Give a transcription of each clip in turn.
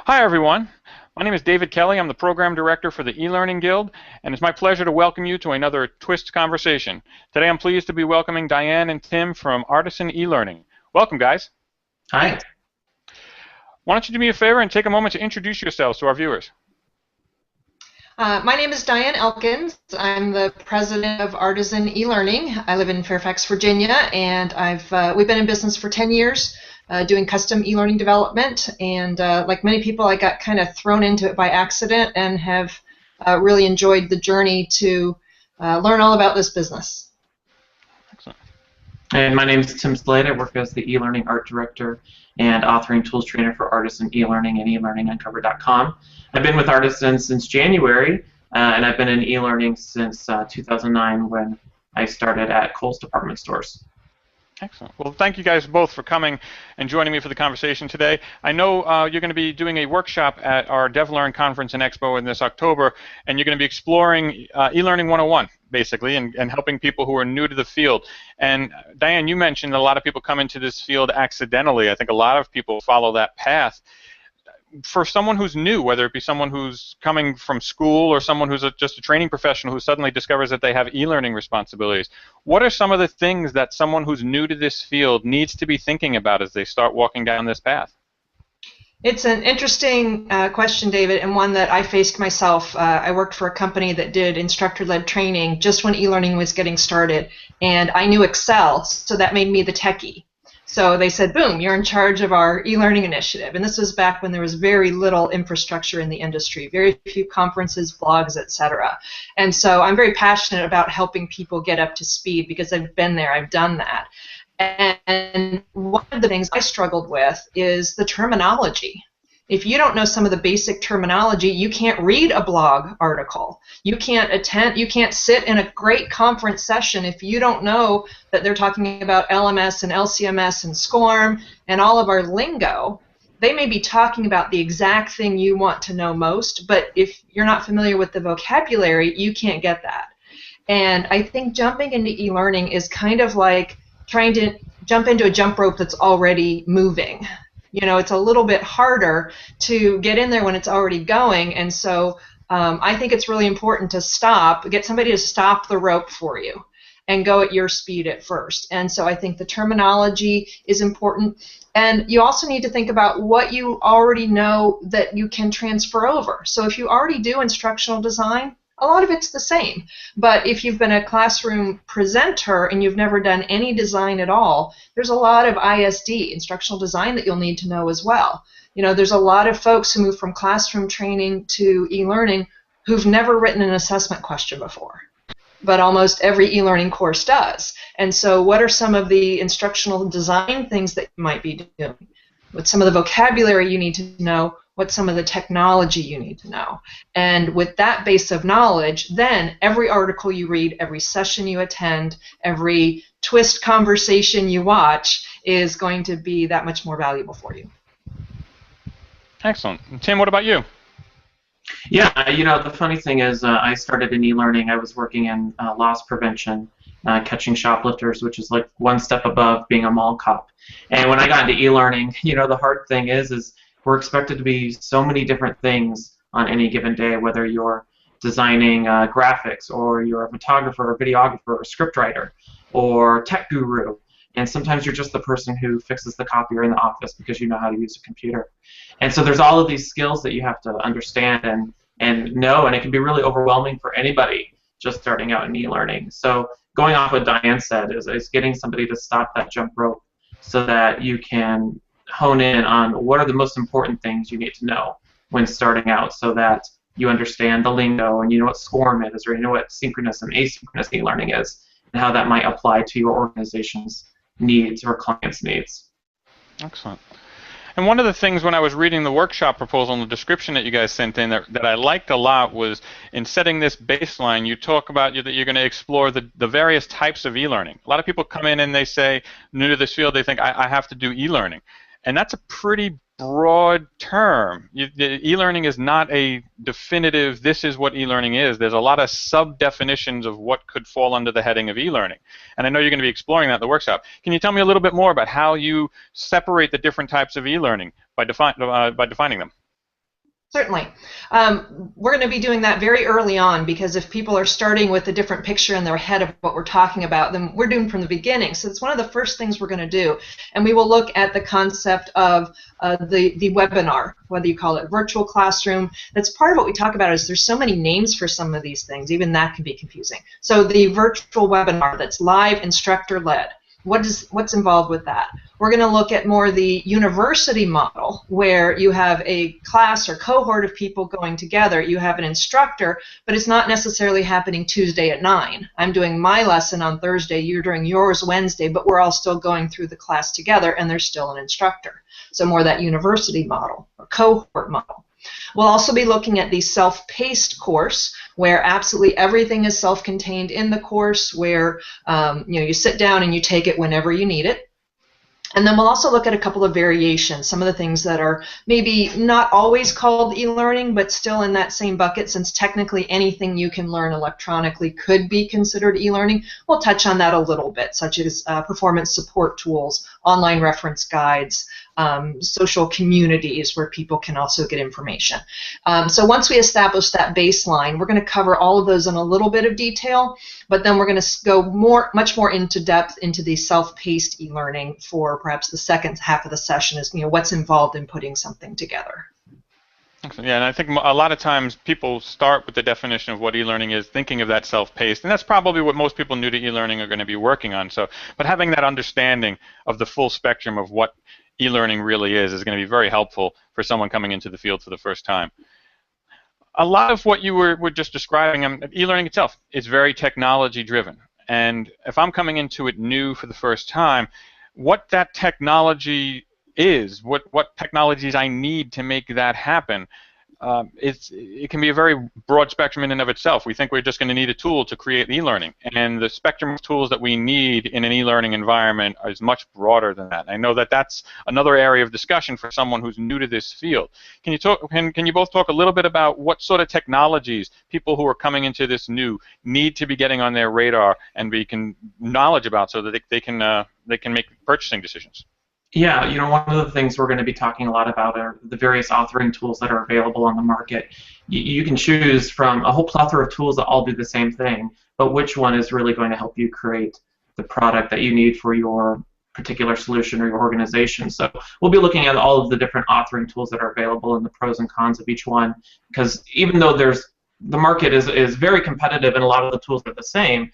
Hi, everyone. My name is David Kelly. I'm the Program Director for the eLearning Guild, and it's my pleasure to welcome you to another Twist Conversation. Today I'm pleased to be welcoming Diane and Tim from Artisan eLearning. Welcome, guys. Hi. Why don't you do me a favor and take a moment to introduce yourselves to our viewers? My name is Diane Elkins. I'm the president of Artisan eLearning. I live in Fairfax, Virginia, and we've been in business for 10 years doing custom e-learning development. And like many people, I got kind of thrown into it by accident and have really enjoyed the journey to learn all about this business. Excellent. And my name is Tim Slade. I work as the eLearning art director and authoring tools trainer for Artisan eLearning and eLearningUncovered.com. I've been with Artisan since January, and I've been in eLearning since 2009 when I started at Kohl's department stores. Excellent. Well, thank you guys both for coming and joining me for the conversation today. I know you're going to be doing a workshop at our DevLearn conference and expo in this October, and you're going to be exploring eLearning 101, basically, and helping people who are new to the field. And Diane, you mentioned that a lot of people come into this field accidentally. I think a lot of people follow that path. For someone who's new, whether it be someone who's coming from school or someone who's just a training professional who suddenly discovers that they have e-learning responsibilities, what are some of the things that someone who's new to this field needs to be thinking about as they start walking down this path? It's an interesting question, David, and one that I faced myself. I worked for a company that did instructor-led training just when e-learning was getting started, and I knew Excel, so that made me the techie. So they said, boom, you're in charge of our e-learning initiative. And this was back when there was very little infrastructure in the industry, very few conferences, blogs, etc. And so I'm very passionate about helping people get up to speed because I've been there, I've done that. And one of the things I struggled with is the terminology. If you don't know some of the basic terminology, you can't read a blog article. You can't sit in a great conference session if you don't know that they're talking about LMS and LCMS and SCORM and all of our lingo. They may be talking about the exact thing you want to know most, but if you're not familiar with the vocabulary, you can't get that. And I think jumping into e-learning is kind of like trying to jump into a jump rope that's already moving. You know, it's a little bit harder to get in there when it's already going, and so I think it's really important to get somebody to stop the rope for you and go at your speed at first. And so I think the terminology is important, and you also need to think about what you already know that you can transfer over. So if you already do instructional design, a lot of it's the same. But if you've been a classroom presenter and you've never done any design at all, there's a lot of ISD, instructional design, that you'll need to know as well. You know, there's a lot of folks who move from classroom training to e-learning who've never written an assessment question before. But almost every e-learning course does. And so what are some of the instructional design things that you might be doing? What's some of the vocabulary you need to know? What's some of the technology you need to know? And with that base of knowledge, then every article you read, every session you attend, every twist conversation you watch is going to be that much more valuable for you. Excellent. And Tim, what about you? Yeah, you know, the funny thing is I started in e-learning. I was working in loss prevention, catching shoplifters, which is like one step above being a mall cop. And when I got into e-learning, you know, the hard thing is we're expected to be so many different things on any given day, whether you're designing graphics or you're a photographer or videographer or scriptwriter or tech guru. And sometimes you're just the person who fixes the copier in the office because you know how to use a computer. And so there's all of these skills that you have to understand and know, and it can be really overwhelming for anybody just starting out in e-learning. So going off what Diane said is getting somebody to stop that jump rope so that you can hone in on what are the most important things you need to know when starting out so that you understand the lingo and you know what SCORM is or you know what synchronous and asynchronous e-learning is and how that might apply to your organization's needs or clients' needs. Excellent. And one of the things when I was reading the workshop proposal and the description that you guys sent in that I liked a lot was in setting this baseline, you talk about that you're going to explore the various types of e-learning. A lot of people come in and they say, new to this field, they think, I have to do e-learning. And that's a pretty broad term. E-learning is not a definitive, this is what e-learning is. There's a lot of sub-definitions of what could fall under the heading of e-learning. And I know you're going to be exploring that in the workshop. Can you tell me a little bit more about how you separate the different types of e-learning by defining them? Certainly. We're going to be doing that very early on, because if people are starting with a different picture in their head of what we're talking about, then we're doing from the beginning. So it's one of the first things we're going to do. And we will look at the concept of the webinar, whether you call it virtual classroom. That's part of what we talk about, is there's so many names for some of these things. Even that can be confusing. So the virtual webinar that's live, instructor-led. What's involved with that? We're going to look at more the university model, where you have a class or cohort of people going together. You have an instructor, but it's not necessarily happening Tuesday at 9. I'm doing my lesson on Thursday, you're doing yours Wednesday, but we're all still going through the class together, and there's still an instructor. So more that university model or cohort model. We'll also be looking at the self-paced course, where absolutely everything is self-contained in the course, where you sit down and you take it whenever you need it. And then we'll also look at a couple of variations, some of the things that are maybe not always called e-learning, but still in that same bucket, since technically anything you can learn electronically could be considered e-learning. We'll touch on that a little bit, such as performance support tools, online reference guides, social communities where people can also get information. So once we establish that baseline, we're going to cover all of those in a little bit of detail, but then we're going to go much more into depth into the self-paced e-learning for perhaps the second half of the session, is what's involved in putting something together. Yeah, and I think a lot of times people start with the definition of what e-learning is, thinking of that self-paced, and that's probably what most people new to e-learning are going to be working on. So, but having that understanding of the full spectrum of what e-learning really is going to be very helpful for someone coming into the field for the first time. A lot of what you were just describing, e-learning itself is very technology driven. And if I'm coming into it new for the first time, what that technology is, what technologies I need to make that happen, it can be a very broad spectrum in and of itself. We think we're just going to need a tool to create e-learning, and the spectrum of tools that we need in an e-learning environment is much broader than that. I know that that's another area of discussion for someone who's new to this field. Can you both talk a little bit about what sort of technologies people who are coming into this new need to be getting on their radar and knowledge about, so that they can make purchasing decisions? Yeah, one of the things we're going to be talking a lot about are the various authoring tools that are available on the market. You can choose from a whole plethora of tools that all do the same thing, but which one is really going to help you create the product that you need for your particular solution or your organization? So we'll be looking at all of the different authoring tools that are available and the pros and cons of each one, because even though the market is very competitive and a lot of the tools are the same,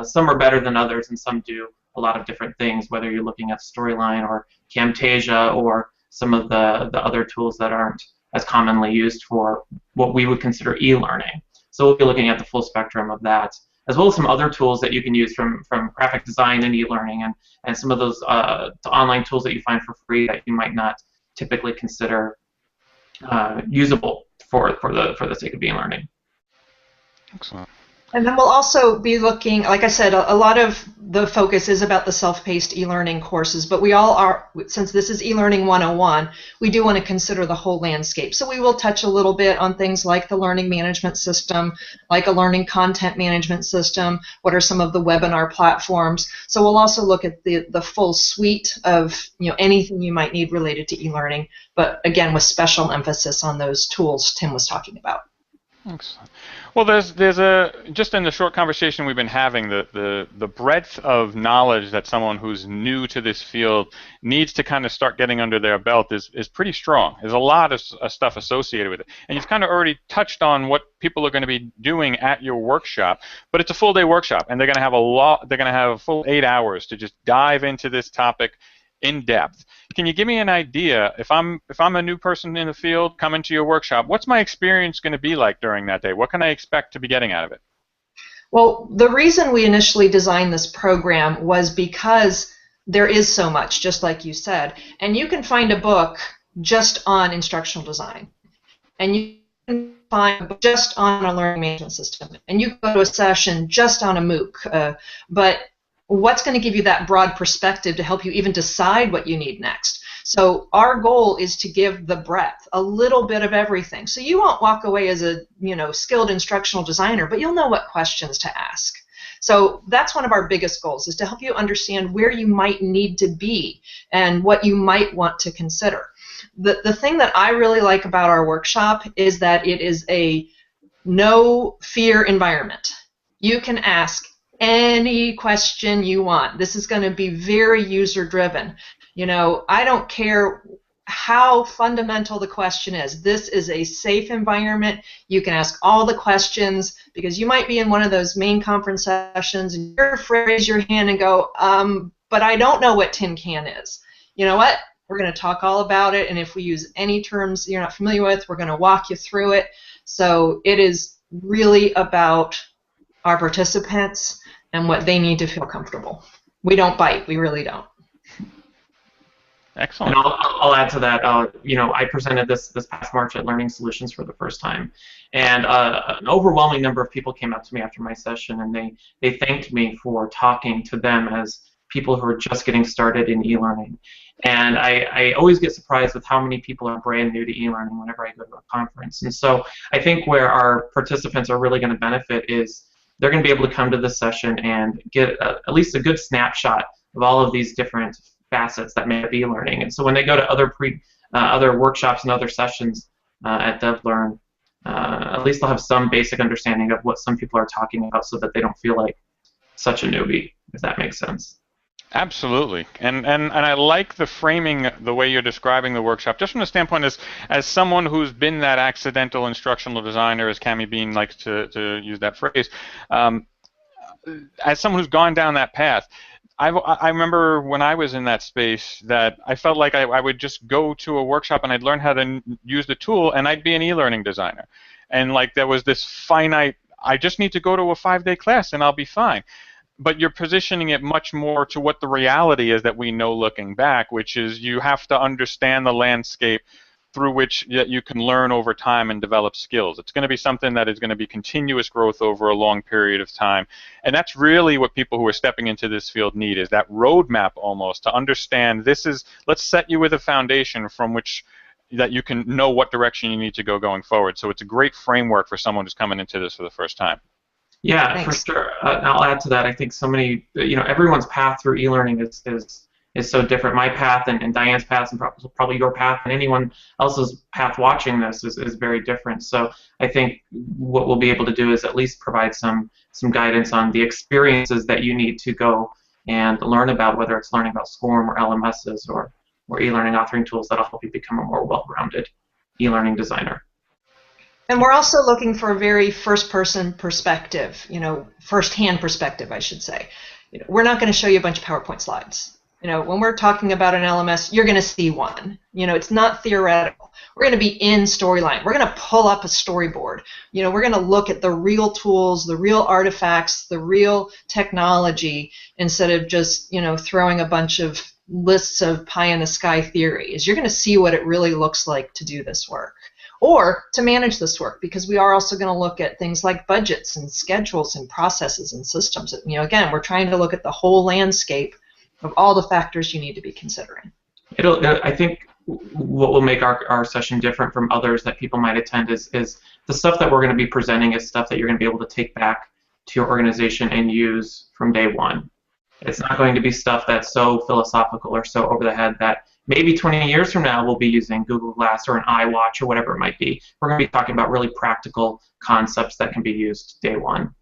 some are better than others and some do a lot of different things, whether you're looking at Storyline or Camtasia or some of the other tools that aren't as commonly used for what we would consider e-learning. So we'll be looking at the full spectrum of that, as well as some other tools that you can use from graphic design and e-learning, and some of those online tools that you find for free that you might not typically consider usable for the sake of e-learning. Excellent. And then we'll also be looking, like I said, a lot of the focus is about the self-paced e-learning courses, but we all are, since this is e-learning 101, we do want to consider the whole landscape. So we will touch a little bit on things like the learning management system, like a learning content management system, what are some of the webinar platforms. So we'll also look at the full suite of anything you might need related to e-learning, but again with special emphasis on those tools Tim was talking about. Excellent. Well, there's just in the short conversation we've been having, the breadth of knowledge that someone who's new to this field needs to kind of start getting under their belt is pretty strong. There's a lot of stuff associated with it, and you've kind of already touched on what people are going to be doing at your workshop. But it's a full-day workshop, and they're going to have a full 8 hours to just dive into this topic in depth. Can you give me an idea, if I'm a new person in the field coming to your workshop, what's my experience going to be like during that day? What can I expect to be getting out of it? Well, the reason we initially designed this program was because there is so much, just like you said, and you can find a book just on instructional design, and you can find a book just on a learning management system, and you can go to a session just on a MOOC, but what's going to give you that broad perspective to help you even decide what you need next? So our goal is to give the breadth, a little bit of everything. So you won't walk away as a skilled instructional designer, but you'll know what questions to ask. So that's one of our biggest goals, is to help you understand where you might need to be and what you might want to consider. The thing that I really like about our workshop is that it is a no fear environment. You can ask any question you want. This is going to be very user driven. I don't care how fundamental the question is. This is a safe environment. You can ask all the questions, because you might be in one of those main conference sessions and you're afraid to raise your hand and go, but I don't know what tin can is. You know what? We're going to talk all about it, and if we use any terms you're not familiar with, we're going to walk you through it. So it is really about our participants and what they need to feel comfortable. We don't bite. We really don't. Excellent. And I'll add to that. I presented this past March at Learning Solutions for the first time, and an overwhelming number of people came up to me after my session, and they thanked me for talking to them as people who are just getting started in e-learning. And I always get surprised with how many people are brand new to e-learning whenever I go to a conference. And so I think where our participants are really going to benefit is they're going to be able to come to this session and get at least a good snapshot of all of these different facets that make up e-learning. And so when they go to other workshops and other sessions at DevLearn, at least they'll have some basic understanding of what some people are talking about, so that they don't feel like such a newbie, if that makes sense. Absolutely, and I like the framing, the way you're describing the workshop, just from the standpoint as someone who's been that accidental instructional designer, as Cami Bean likes to use that phrase, as someone who's gone down that path. I remember when I was in that space that I felt like I would just go to a workshop and I'd learn how to use the tool and I'd be an e-learning designer. And like there was this finite, I just need to go to a 5-day class and I'll be fine. But you're positioning it much more to what the reality is that we know looking back, which is you have to understand the landscape through which you can learn over time and develop skills. It's going to be something that is going to be continuous growth over a long period of time. And that's really what people who are stepping into this field need, is that roadmap almost to understand let's set you with a foundation from which that you can know what direction you need to go going forward. So it's a great framework for someone who's coming into this for the first time. Yeah, Thanks. for sure. I'll add to that. I think so many, everyone's path through e-learning is so different. My path and Diane's path and probably your path and anyone else's path watching this is very different. So I think what we'll be able to do is at least provide some guidance on the experiences that you need to go and learn about, whether it's learning about SCORM or LMSs or e-learning authoring tools that'll help you become a more well-rounded e-learning designer. And we're also looking for a very first-person perspective, first-hand perspective, I should say. We're not going to show you a bunch of PowerPoint slides. When we're talking about an LMS, you're going to see one. It's not theoretical. We're going to be in storyline. We're going to pull up a storyboard. We're going to look at the real tools, the real artifacts, the real technology, instead of just, throwing a bunch of lists of pie-in-the-sky theories. You're going to see what it really looks like to do this work, or to manage this work, because we are also going to look at things like budgets and schedules and processes and systems. Again, we're trying to look at the whole landscape of all the factors you need to be considering. I think what will make our session different from others that people might attend is the stuff that we're going to be presenting is stuff that you're going to be able to take back to your organization and use from day one. It's not going to be stuff that's so philosophical or so over the head that maybe 20 years from now we'll be using Google Glass or an iWatch or whatever it might be. We're going to be talking about really practical concepts that can be used day one.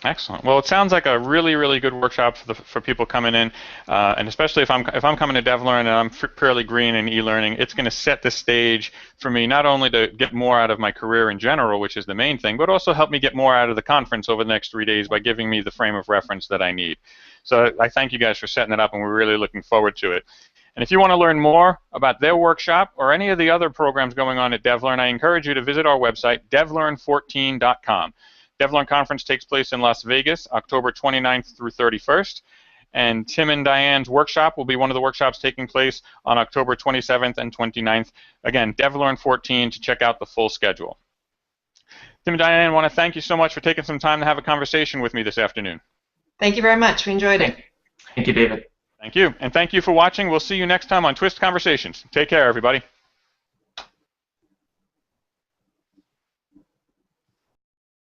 Excellent. Well, it sounds like a really, really good workshop for people coming in, and especially if I'm coming to DevLearn and I'm fairly green in e-learning, it's going to set the stage for me not only to get more out of my career in general, which is the main thing, but also help me get more out of the conference over the next 3 days by giving me the frame of reference that I need. So I thank you guys for setting it up, and we're really looking forward to it. And if you want to learn more about their workshop or any of the other programs going on at DevLearn, I encourage you to visit our website, devlearn14.com. DevLearn Conference takes place in Las Vegas, October 29th through 31st, and Tim and Diane's workshop will be one of the workshops taking place on October 27th and 29th. Again, DevLearn 14 to check out the full schedule. Tim and Diane, I want to thank you so much for taking some time to have a conversation with me this afternoon. Thank you very much. We enjoyed it. Thank you, David. Thank you, and thank you for watching. We'll see you next time on Twist Conversations. Take care, everybody.